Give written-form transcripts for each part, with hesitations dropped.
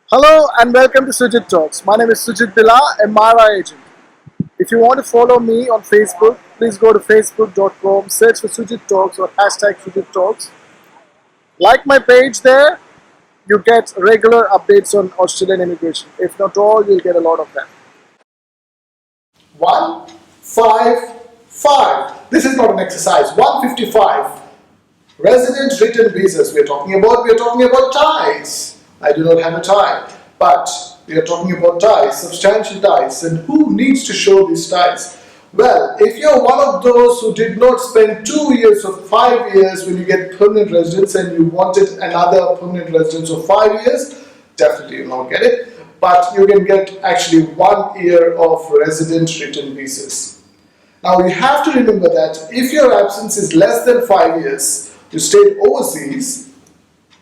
Hello and welcome to Sujith Talks. My name is Sujith Billa, a MARN agent. If you want to follow me on Facebook, please go to facebook.com, search for Sujith Talks or hashtag Sujith Talks. Like my page there, you get regular updates on Australian immigration. If not all, you'll get a lot of them. 155. This is not an exercise. 155. Resident written visas we are talking about. We are talking about ties. I do not have a tie, but we are talking about ties, substantial ties. And who needs to show these ties? Well, if you're one of those who did not spend 2 years or 5 years when you get permanent residence and you wanted another permanent residence of 5 years, definitely you'll not get it. But you can get actually 1 year of resident written visas. Now you have to remember that if your absence is less than 5 years, you stayed overseas,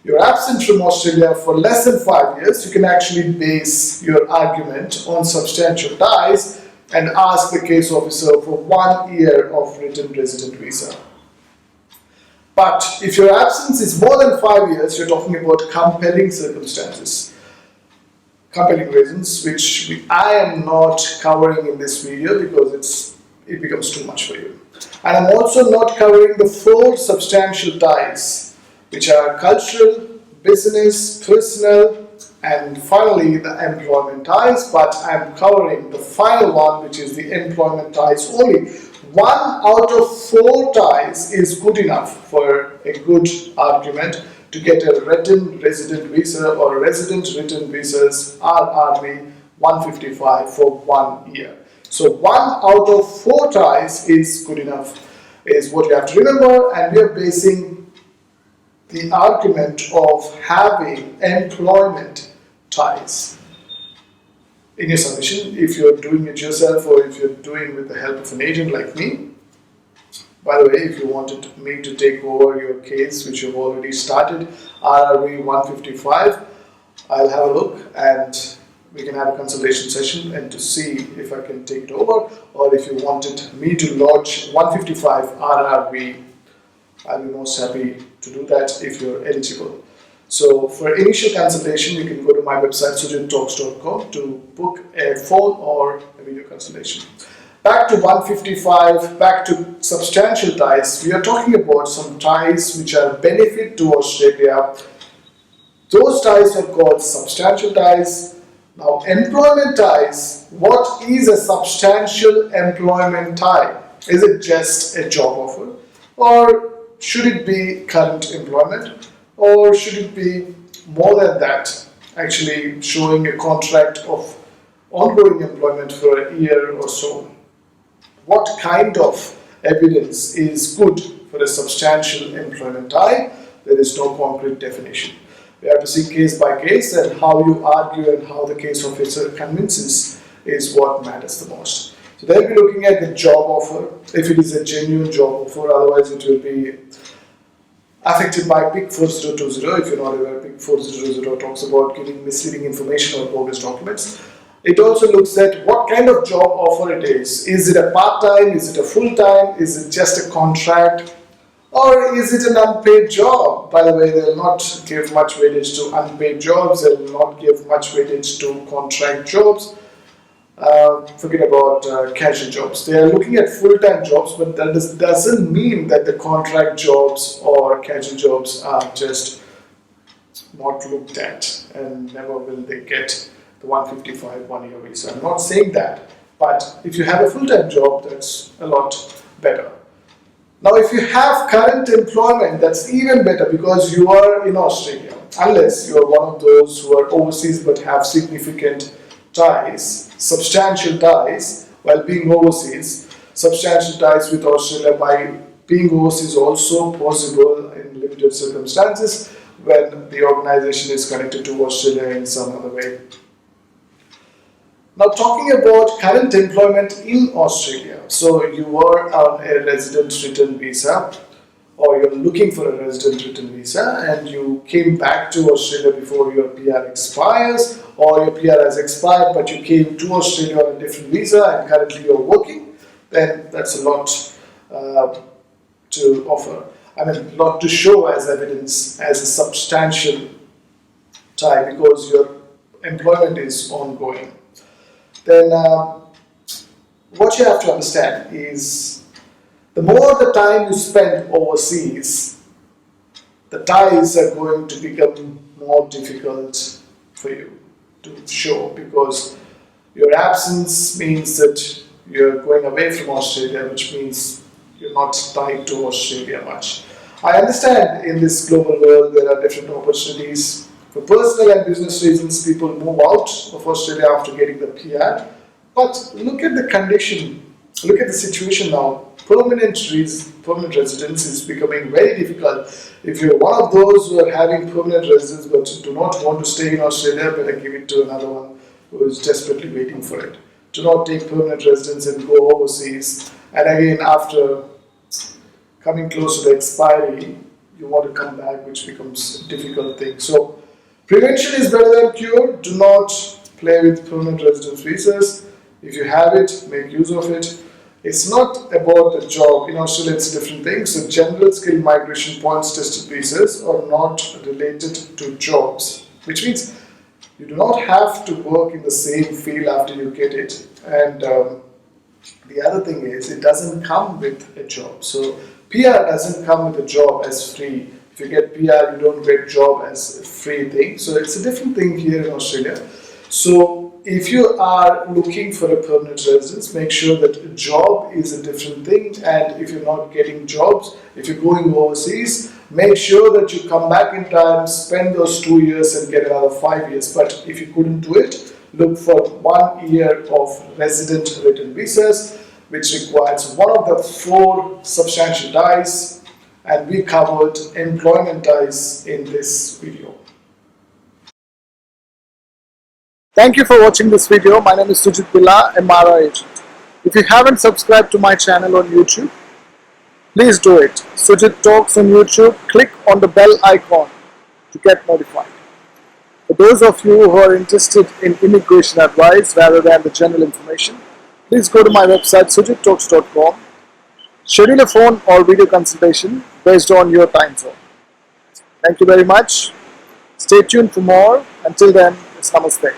you're absent from Australia for less than 5 years, you can actually base your argument on substantial ties and ask the case officer for 1 year of written resident visa. But if your absence is more than 5 years, you're talking about compelling circumstances. Compelling reasons, which I am not covering in this video because it becomes too much for you. And I'm also not covering the 4 substantial ties, which are cultural, business, personal, and finally the employment ties, but I'm covering the final one, which is the employment ties only. 1 out of 4 ties is good enough for a good argument to get a written resident visa or resident written visas RRV 155 for 1 year. So 1 out of 4 ties is good enough, is what you have to remember, and we are basing the argument of having employment ties in your submission. If you're doing it yourself or if you're doing with the help of an agent like me. By the way, if you wanted me to take over your case, which you've already started, RRV 155, I'll have a look and we can have a consultation session and to see if I can take it over, or if you wanted me to lodge 155 RRV, I'll be most happy to do that if you're eligible. So for initial consultation, you can go to my website SujithTalks.com to book a phone or a video consultation. Back to 155, back to substantial ties. We are talking about some ties which are benefit to Australia. Those ties are called substantial ties. Now, employment ties. What is a substantial employment tie? Is it just a job offer? Or should it be current employment? Or should it be more than that? Actually showing a contract of ongoing employment for a year or so. What kind of evidence is good for a substantial employment tie? There is no concrete definition. We have to see case by case, and how you argue and how the case officer convinces is what matters the most. So they'll be looking at the job offer, if it is a genuine job offer, otherwise it will be affected by PIC 4020. If you're not aware, PIC 4020 talks about giving misleading information or bogus documents. It also looks at what kind of job offer it is. Is it a part-time? Is it a full-time? Is it just a contract? Or is it an unpaid job? By the way, they will not give much weightage to unpaid jobs. They will not give much weightage to contract jobs. Forget about casual jobs. They are looking at full-time jobs, but that doesn't mean that the contract jobs or casual jobs are just not looked at and never will they get the 155 1-year visa. I'm not saying that, but if you have a full-time job, that's a lot better. Now, if you have current employment, that's even better because you are in Australia, unless you are one of those who are overseas but have significant ties, substantial ties while being overseas. Substantial ties with Australia by being overseas also possible in limited circumstances when the organization is connected to Australia in some other way. Now, talking about current employment in Australia, so you were on a resident written visa, or you're looking for a resident written visa, and you came back to Australia before your PR expires, or your PR has expired but you came to Australia on a different visa and currently you're working, then that's a lot to offer. I mean, a lot to show as evidence as a substantial tie, because your employment is ongoing, then what you have to understand is the more the time you spend overseas, the ties are going to become more difficult for you to show, because your absence means that you're going away from Australia, which means you're not tied to Australia much. I understand in this global world there are different opportunities. For personal and business reasons, people move out of Australia after getting the PR. But look at the condition, look at the situation now. Permanent residence is becoming very difficult. If you're one of those who are having permanent residence but do not want to stay in Australia, better give it to another one who is desperately waiting for it. Do not take permanent residence and go overseas. And again, after coming close to the expiry, you want to come back, which becomes a difficult thing. So prevention is better than cure. Do not play with permanent residence visas. If you have it, make use of it. It's not about the job. In Australia, it's a different thing. So general skill migration points tested visas are not related to jobs, which means you do not have to work in the same field after you get it. And the other thing is, it doesn't come with a job. So PR doesn't come with a job as free. If you get PR, you don't get job as a free thing. So it's a different thing here in Australia. So if you are looking for a permanent residence, make sure that a job is a different thing. And if you're not getting jobs, if you're going overseas, make sure that you come back in time, spend those 2 years and get another 5 years. But if you couldn't do it, look for 1 year of resident written visas, which requires one of the 4 substantial ties, and we covered employment ties in this video. Thank you for watching this video. My name is Sujith Billa, a MARN agent. If you haven't subscribed to my channel on YouTube, please do it. Sujith Talks on YouTube. Click on the bell icon to get notified. For those of you who are interested in immigration advice rather than the general information, please go to my website SujithTalks.com. Schedule a phone or video consultation based on your time zone. Thank you very much. Stay tuned for more. Until then, it's Namaste.